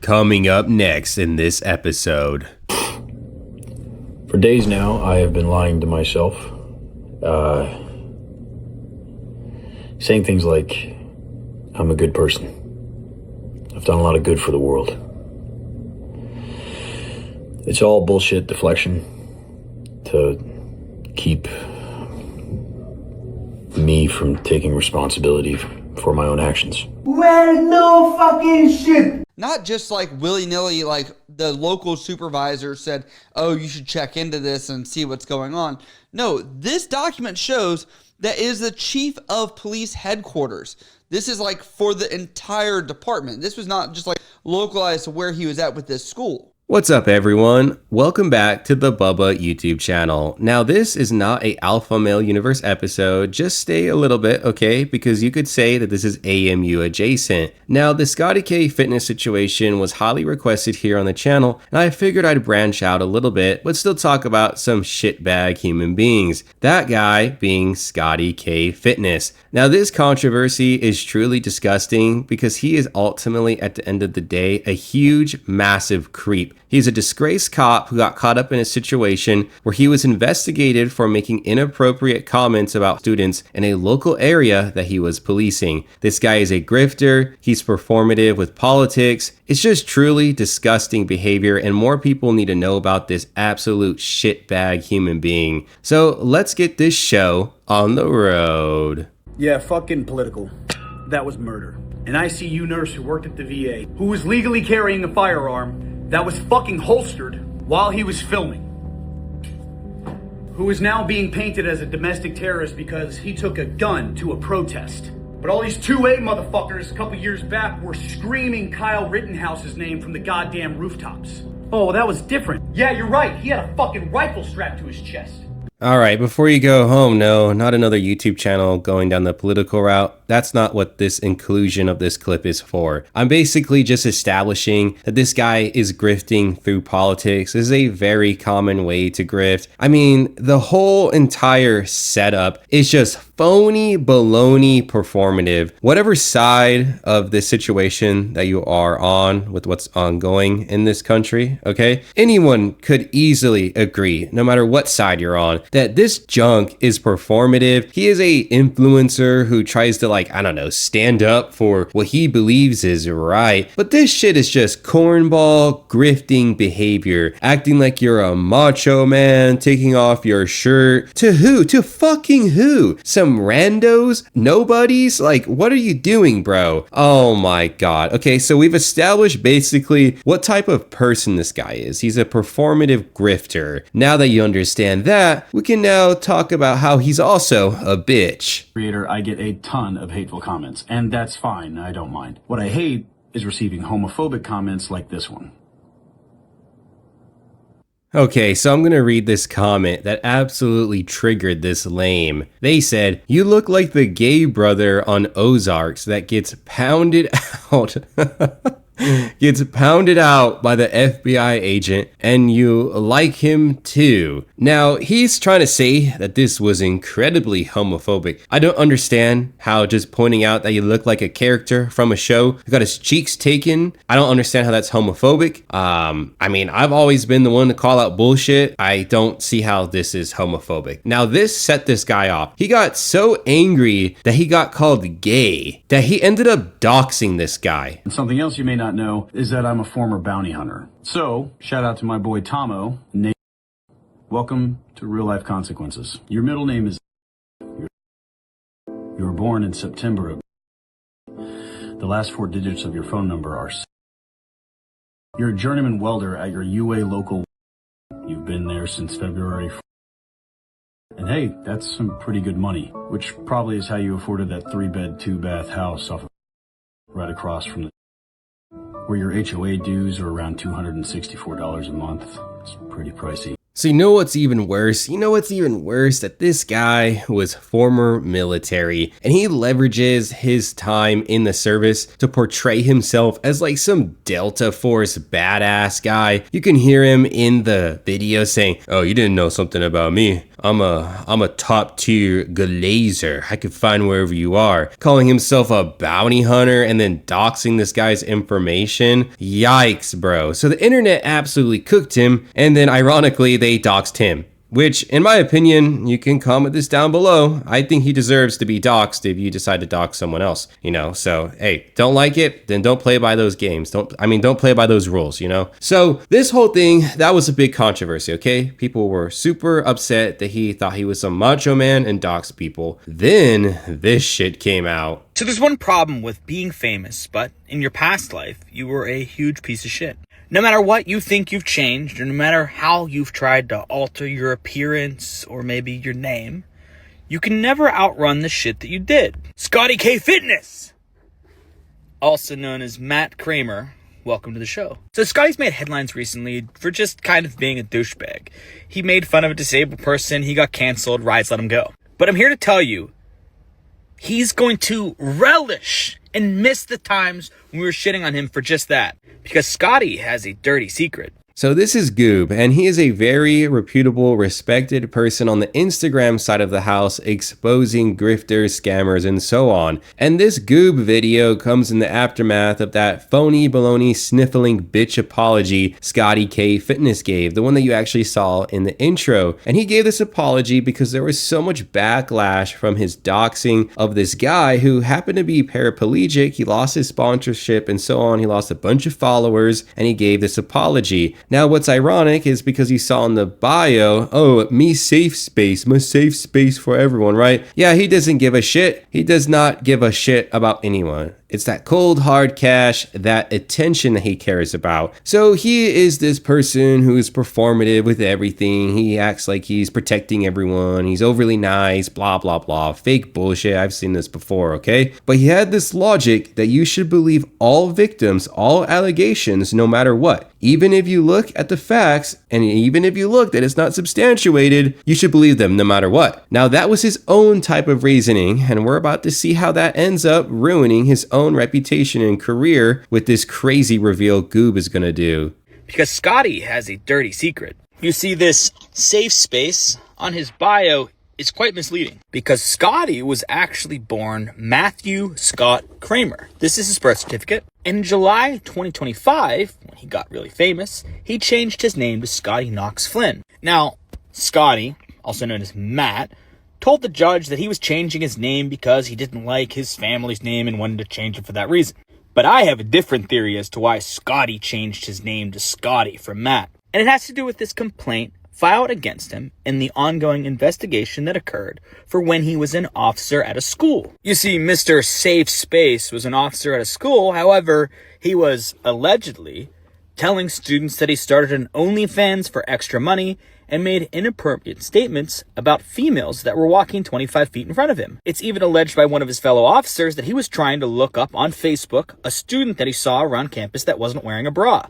Coming up next in this episode. For days now, I have been lying to myself, saying things like, I'm a good person. I've done a lot of good for the world. It's all bullshit deflection to keep me from taking responsibility for my own actions. Well, no fucking shit. Not just like willy-nilly, like the local supervisor said, oh, you should check into this and see what's going on. No, this document shows that it is the chief of police headquarters. This is like for the entire department. This was not just like localized to where he was at with this school. What's up, everyone? Welcome back to the Bubba YouTube channel. Now, this is not a Alpha Male Universe episode. Just stay a little bit, okay? Because you could say that this is AMU adjacent. Now, the Scotty K fitness situation was highly requested here on the channel, and I figured I'd branch out a little bit, but still talk about some shitbag human beings. That guy being Scotty K Fitness. Now, this controversy is truly disgusting because he is ultimately, at the end of the day, a huge, massive creep. He's a disgraced cop who got caught up in a situation where he was investigated for making inappropriate comments about students in a local area that he was policing. This guy is a grifter. He's performative with politics. It's just truly disgusting behavior, and more people need to know about this absolute shitbag human being. So let's get this show on the road. Yeah, fucking political. That was murder. An ICU nurse who worked at the VA, who was legally carrying a firearm that was fucking holstered while he was filming, who is now being painted as a domestic terrorist because he took a gun to a protest. But all these 2A motherfuckers a couple years back were screaming Kyle Rittenhouse's name from the goddamn rooftops. Oh, well, that was different. Yeah, you're right. He had a fucking rifle strapped to his chest. Alright, before you go home, no, not another YouTube channel going down the political route. That's not what this inclusion of this clip is for. I'm basically just establishing that this guy is grifting through politics. This is a very common way to grift. I mean, the whole entire setup is just phony, baloney, performative. Whatever side of this situation that you are on with what's ongoing in this country, okay? Anyone could easily agree, no matter what side you're on, that this junk is performative. He is a influencer who tries to, like, I don't know, stand up for what he believes is right. But this shit is just cornball, grifting behavior. Acting like you're a macho man, taking off your shirt. To who? To fucking who? Some randos? Nobodies? Like, what are you doing, bro? Oh my god. Okay, so we've established basically what type of person this guy is. He's a performative grifter. Now that you understand that, we can now talk about how he's also a bitch. Creator, I get a ton of hateful comments, and that's fine, I don't mind. What I hate is receiving homophobic comments like this one. Okay, so I'm gonna read this comment that absolutely triggered this lame. They said, "You look like the gay brother on Ozarks that gets pounded out." Gets pounded out by the FBI agent, and you like him too. Now, he's trying to say that this was incredibly homophobic. I don't understand how just pointing out that you look like a character from a show who got his cheeks taken, I don't understand how that's homophobic. I mean, I've always been the one to call out bullshit. I don't see how this is homophobic. Now, this set this guy off. He got so angry that he got called gay that he ended up doxing this guy. And something else you may not know is that I'm a former bounty hunter. So, shout out to my boy Tomo. Welcome to Real Life Consequences. Your middle name is. You were born in September of. The last 4 digits of your phone number are. You're a journeyman welder at your UA local. You've been there since February. And hey, that's some pretty good money, which probably is how you afforded that 3-bed, 2-bath house off of right across from the. Where your HOA dues are around $264 a month. It's pretty pricey. So you know what's even worse? You know what's even worse? That this guy was former military and he leverages his time in the service to portray himself as like some Delta Force badass guy. You can hear him in the video saying, "Oh, you didn't know something about me. I'm a top tier glazer. I could find wherever you are." Calling himself a bounty hunter and then doxing this guy's information. Yikes, bro. So the internet absolutely cooked him, and then ironically they doxed him. Which, in my opinion, you can comment this down below. I think he deserves to be doxed if you decide to dox someone else, you know? So, hey, don't like it, then don't play by those games. Don't play by those rules, you know? So, this whole thing, that was a big controversy, okay? People were super upset that he thought he was some macho man and doxed people. Then, this shit came out. So there's one problem with being famous, but in your past life, you were a huge piece of shit. No matter what you think you've changed, or no matter how you've tried to alter your appearance or maybe your name, you can never outrun the shit that you did. Scotty K Fitness, also known as Matt Kramer, welcome to the show. So Scotty's made headlines recently for just kind of being a douchebag. He made fun of a disabled person, he got canceled, Rides let him go. But I'm here to tell you, he's going to relish and miss the times when we were shitting on him for just that. Because Scotty has a dirty secret. So this is Goob, and he is a very reputable, respected person on the Instagram side of the house, exposing grifters, scammers, and so on. And this Goob video comes in the aftermath of that phony baloney sniffling bitch apology Scotty K Fitness gave, the one that you actually saw in the intro. And he gave this apology because there was so much backlash from his doxing of this guy who happened to be paraplegic. He lost his sponsorship and so on. He lost a bunch of followers, and he gave this apology. Now, what's ironic is because you saw in the bio, "Oh, me safe space, my safe space for everyone," right? Yeah, he doesn't give a shit. He does not give a shit about anyone. It's that cold, hard cash, that attention that he cares about. So he is this person who is performative with everything. He acts like he's protecting everyone. He's overly nice, blah, blah, blah. Fake bullshit. I've seen this before, okay? But he had this logic that you should believe all victims, all allegations, no matter what. Even if you look at the facts, and even if you look that it's not substantiated, you should believe them no matter what. Now, that was his own type of reasoning, and we're about to see how that ends up ruining his own reputation and career with this crazy reveal Goob is gonna do. Because Scotty has a dirty secret. You see, this safe space on his bio is quite misleading. Because Scotty was actually born Matthew Scott Kramer. This is his birth certificate. In July 2025, when he got really famous, he changed his name to Scotty Knox Flynn. Now, Scotty, also known as Matt, told the judge that he was changing his name because he didn't like his family's name and wanted to change it for that reason. But I have a different theory as to why Scotty changed his name to Scotty from Matt. And it has to do with this complaint filed against him in the ongoing investigation that occurred for when he was an officer at a school. You see, Mr. Safe Space was an officer at a school. However, he was allegedly telling students that he started an OnlyFans for extra money and made inappropriate statements about females that were walking 25 feet in front of him. It's even alleged by one of his fellow officers that he was trying to look up on Facebook a student that he saw around campus that wasn't wearing a bra.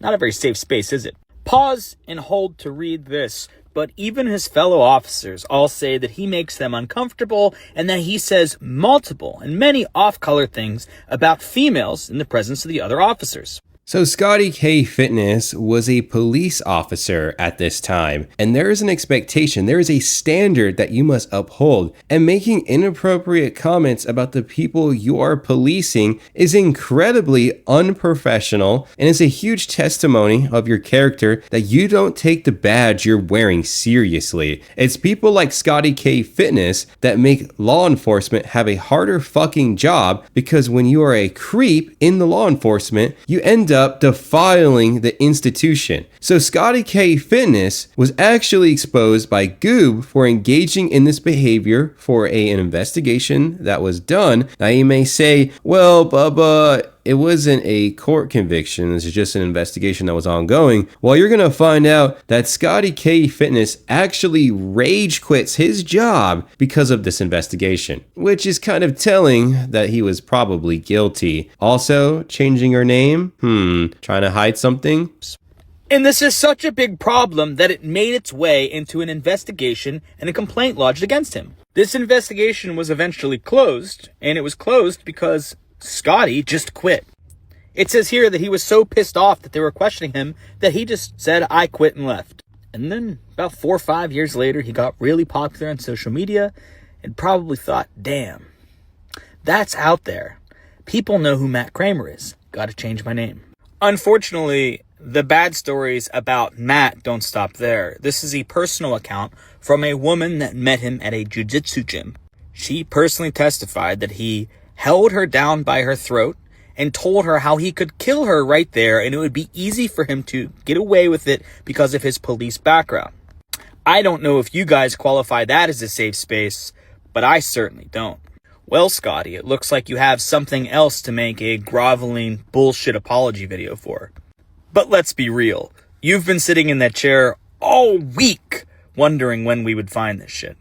Not a very safe space, is it? Pause and hold to read this, but even his fellow officers all say that he makes them uncomfortable and that he says multiple and many off-color things about females in the presence of the other officers. So Scotty K Fitness was a police officer at this time, and there is an expectation, there is a standard that you must uphold, and making inappropriate comments about the people you are policing is incredibly unprofessional and is a huge testimony of your character that you don't take the badge you're wearing seriously. It's people like Scotty K Fitness that make law enforcement have a harder fucking job, because when you are a creep in the law enforcement, you end up defiling the institution. So Scotty K Fitness was actually exposed by Goob for engaging in this behavior for an investigation that was done. Now you may say, well, Bubba, it wasn't a court conviction, this is just an investigation that was ongoing. Well, you're gonna find out that Scotty K Fitness actually rage quits his job because of this investigation, which is kind of telling that he was probably guilty. Also, changing her name? Trying to hide something? And this is such a big problem that it made its way into an investigation and a complaint lodged against him. This investigation was eventually closed, and it was closed because Scotty just quit. It says here that he was so pissed off that they were questioning him that he just said, "I quit," and left. And then about 4 or 5 years later, he got really popular on social media and probably thought, damn, that's out there. People know who Matt Kramer is. Gotta change my name. Unfortunately, the bad stories about Matt don't stop there. This is a personal account from a woman that met him at a jiu-jitsu gym. She personally testified that he held her down by her throat and told her how he could kill her right there, and it would be easy for him to get away with it because of his police background. I don't know if you guys qualify that as a safe space, but I certainly don't. Well, Scotty, it looks like you have something else to make a groveling bullshit apology video for. But let's be real. You've been sitting in that chair all week wondering when we would find this shit.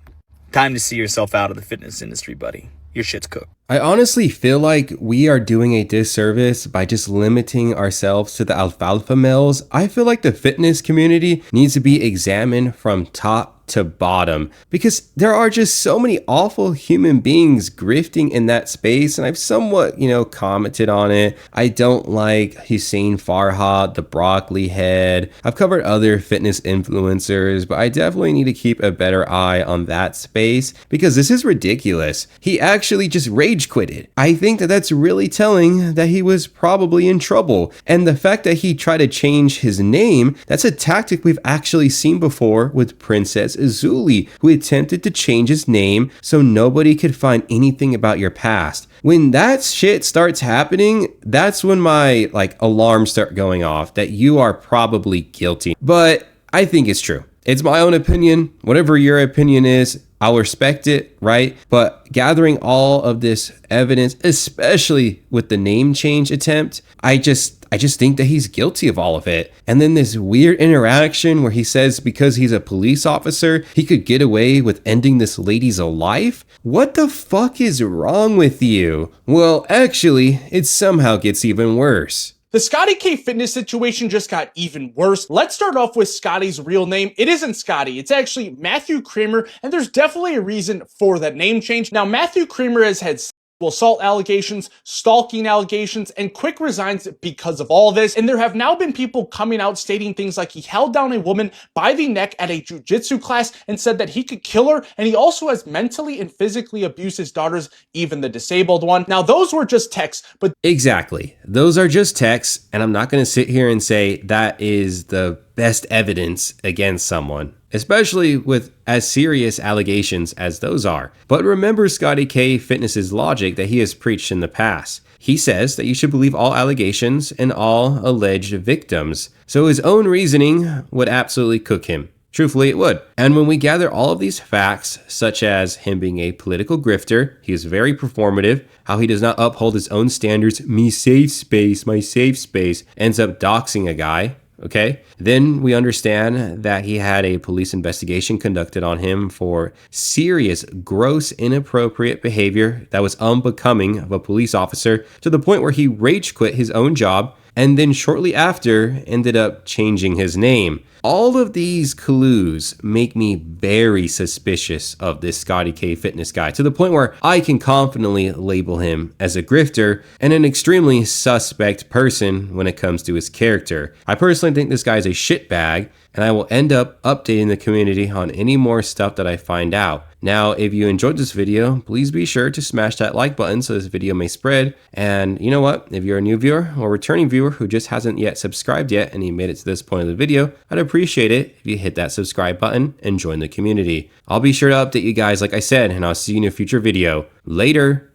Time to see yourself out of the fitness industry, buddy. Your shit's cooked. I honestly feel like we are doing a disservice by just limiting ourselves to the alfalfa males. I feel like the fitness community needs to be examined from top to bottom because there are just so many awful human beings grifting in that space, and I've somewhat, commented on it. I don't like Hussein Farhad, the broccoli head. I've covered other fitness influencers, but I definitely need to keep a better eye on that space because this is ridiculous. He actually just rage quitted. I think that that's really telling that he was probably in trouble. And the fact that he tried to change his name, that's a tactic we've actually seen before with Princess Azuli, who attempted to change his name so nobody could find anything about your past. When that shit starts happening, that's when my alarms start going off that you are probably guilty. But I think it's true. It's my own opinion. Whatever your opinion is, I'll respect it, right? But gathering all of this evidence, especially with the name change attempt, I just think that he's guilty of all of it. And then this weird interaction where he says because he's a police officer, he could get away with ending this lady's life. What the fuck is wrong with you? Well, actually, it somehow gets even worse. The Scotty K Fitness situation just got even worse. Let's start off with Scotty's real name. It isn't Scotty, it's actually Matthew Kramer, and there's definitely a reason for that name change. Now, Matthew Kramer has had sexual assault allegations, stalking allegations, and quick resigns because of all this. And there have now been people coming out stating things like he held down a woman by the neck at a jiu-jitsu class and said that he could kill her. And he also has mentally and physically abused his daughters, even the disabled one. Now, those were just texts, but exactly. Those are just texts. And I'm not going to sit here and say that is the best evidence against someone, especially with as serious allegations as those are. But remember Scotty K Fitness's logic that he has preached in the past. He says that you should believe all allegations and all alleged victims. So his own reasoning would absolutely cook him. Truthfully, it would. And when we gather all of these facts, such as him being a political grifter, he is very performative, how he does not uphold his own standards, my safe space, ends up doxing a guy, okay? Then we understand that he had a police investigation conducted on him for serious, gross, inappropriate behavior that was unbecoming of a police officer to the point where he rage quit his own job and then shortly after ended up changing his name. All of these clues make me very suspicious of this Scotty K Fitness guy to the point where I can confidently label him as a grifter and an extremely suspect person when it comes to his character. I personally think this guy is a shitbag, and I will end up updating the community on any more stuff that I find out. Now, if you enjoyed this video, please be sure to smash that like button so this video may spread. And you know what? If you're a new viewer or returning viewer who just hasn't yet subscribed yet and you made it to this point of the video, I'd appreciate it if you hit that subscribe button and join the community. I'll be sure to update you guys like I said, and I'll see you in a future video. Later.